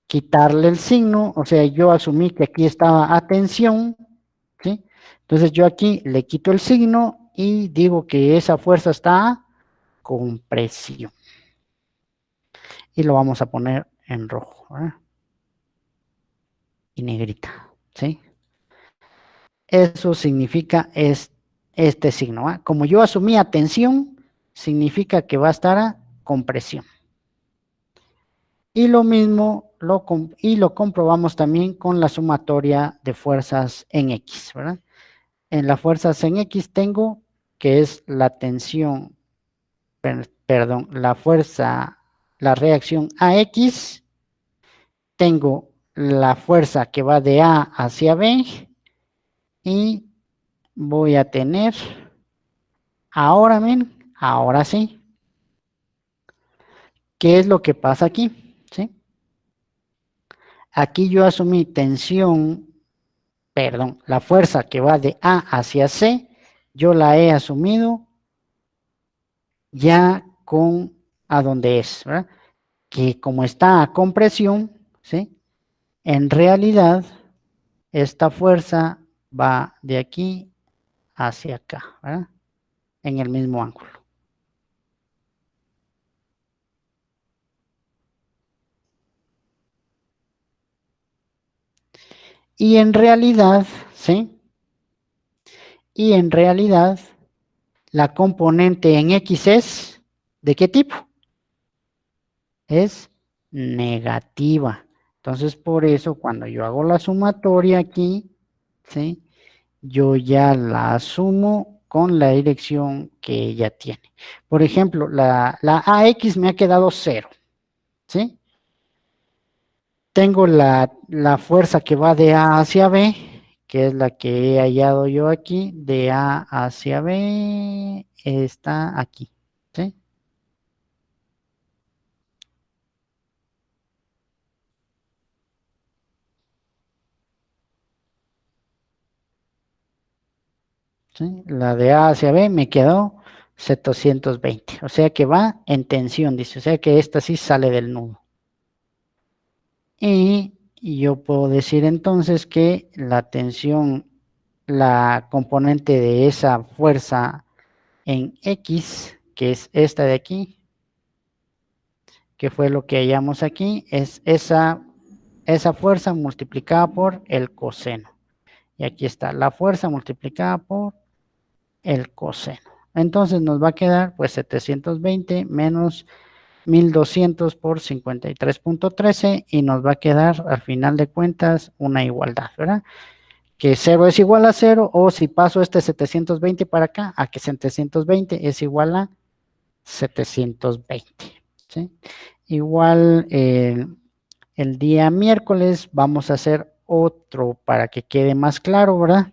quitarle el signo, o sea, yo asumí que aquí estaba atención, ¿sí? Entonces yo aquí le quito el signo y digo que esa fuerza está a compresión. Y lo vamos a poner en rojo, ¿verdad? Y negrita, ¿sí? Eso significa este signo, ¿verdad? Como yo asumí atención, significa que va a estar a compresión. Y lo mismo lo comprobamos también con la sumatoria de fuerzas en X, ¿verdad? En las fuerzas en X tengo que es la tensión, perdón, la fuerza, la reacción a X, tengo la fuerza que va de A hacia B y voy a tener, ahora sí, ¿qué es lo que pasa aquí? ¿Sí? Aquí yo asumí tensión, perdón, la fuerza que va de A hacia C, yo la he asumido ya con a donde es, ¿verdad? Que como está a compresión, ¿sí? En realidad, esta fuerza va de aquí hacia acá, ¿verdad? En el mismo ángulo. Y en realidad, ¿sí? Y en realidad, la componente en X es, ¿de qué tipo? Es negativa. Entonces, por eso, cuando yo hago la sumatoria aquí, ¿sí? Yo ya la asumo con la dirección que ella tiene. Por ejemplo, la AX me ha quedado 0, ¿sí? Tengo la fuerza que va de A hacia B, que es la que he hallado yo aquí, de A hacia B, está aquí, ¿sí? ¿Sí? La de A hacia B me quedó 720, o sea que va en tensión, dice, o sea que esta sí sale del nudo. Y yo puedo decir entonces que la tensión, la componente de esa fuerza en X, que es esta de aquí, que fue lo que hallamos aquí, es esa fuerza multiplicada por el coseno. Y aquí está la fuerza multiplicada por el coseno. Entonces nos va a quedar pues 720 menos 1200 por 53.13 y nos va a quedar al final de cuentas una igualdad, ¿verdad? Que 0 es igual a 0 o si paso este 720 para acá, a que 720 es igual a 720, ¿sí? Igual el día miércoles vamos a hacer otro para que quede más claro, ¿verdad?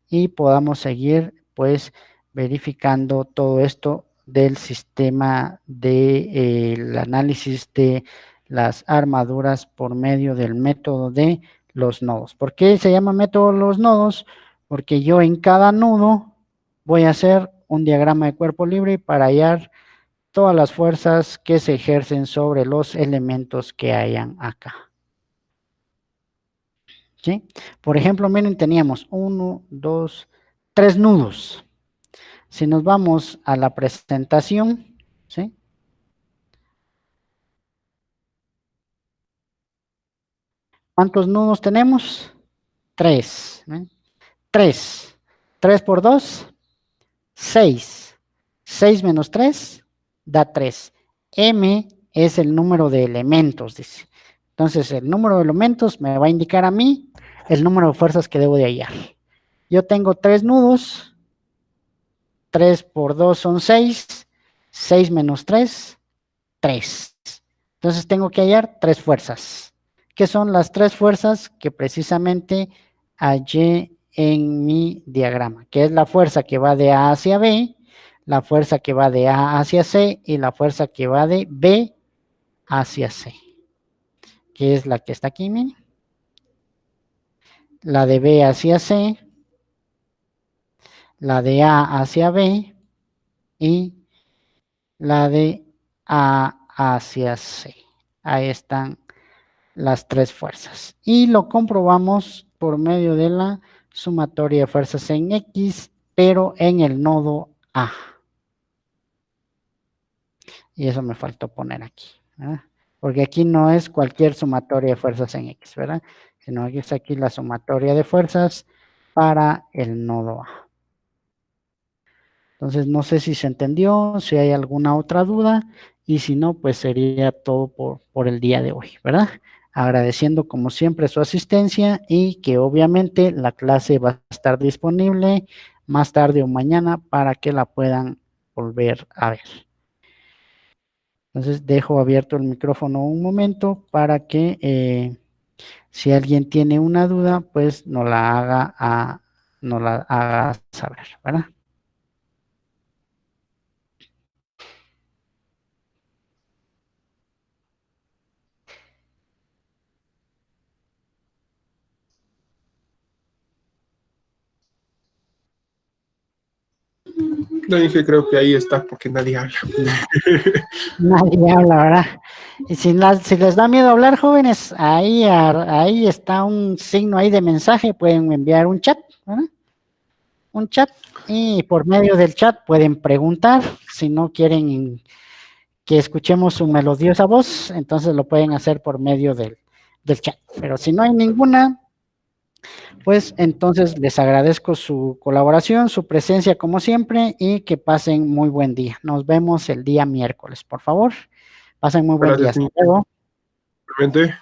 Y podamos seguir pues verificando todo esto del sistema del análisis de las armaduras por medio del método de los nodos. ¿Por qué se llama método de los nodos? Porque yo en cada nudo voy a hacer un diagrama de cuerpo libre para hallar todas las fuerzas que se ejercen sobre los elementos que hayan acá. ¿Sí? Por ejemplo, miren, teníamos 1, 2, 3 nudos. Si nos vamos a la presentación, ¿sí? ¿Cuántos nudos tenemos? 3. ¿eh? 3. 3 por 2, 6. 6 menos 3 da 3. M es el número de elementos, dice. Entonces, el número de elementos me va a indicar a mí el número de fuerzas que debo de hallar. Yo tengo 3 nudos. 3 por 2 son 6. 6 menos 3, 3. Entonces tengo que hallar 3 fuerzas. ¿Qué son las 3 fuerzas que precisamente hallé en mi diagrama? Que es la fuerza que va de A hacia B, la fuerza que va de A hacia C y la fuerza que va de B hacia C. Que es la que está aquí, miren. La de B hacia C, la de A hacia B y la de A hacia C. Ahí están las 3 fuerzas. Y lo comprobamos por medio de la sumatoria de fuerzas en X, pero en el nodo A. Y eso me faltó poner aquí, ¿verdad? Porque aquí no es cualquier sumatoria de fuerzas en X, ¿verdad? Sino que es aquí la sumatoria de fuerzas para el nodo A. Entonces, no sé si se entendió, si hay alguna otra duda, y si no, pues sería todo por el día de hoy, ¿verdad? Agradeciendo como siempre su asistencia y que obviamente la clase va a estar disponible más tarde o mañana para que la puedan volver a ver. Entonces, dejo abierto el micrófono un momento para que si alguien tiene una duda, pues nos la haga saber, ¿verdad? No dije, creo que ahí está, porque nadie habla. Nadie habla, ¿verdad? Y si les da miedo hablar, jóvenes, ahí está un signo ahí de mensaje, pueden enviar un chat, ¿verdad? Un chat, y por medio del chat pueden preguntar, si no quieren que escuchemos su melodiosa voz, entonces lo pueden hacer por medio del chat. Pero si no hay ninguna, pues entonces les agradezco su colaboración, su presencia como siempre y que pasen muy buen día. Nos vemos el día miércoles, por favor. Pasen muy buen día. Gracias, Hasta luego. simplemente.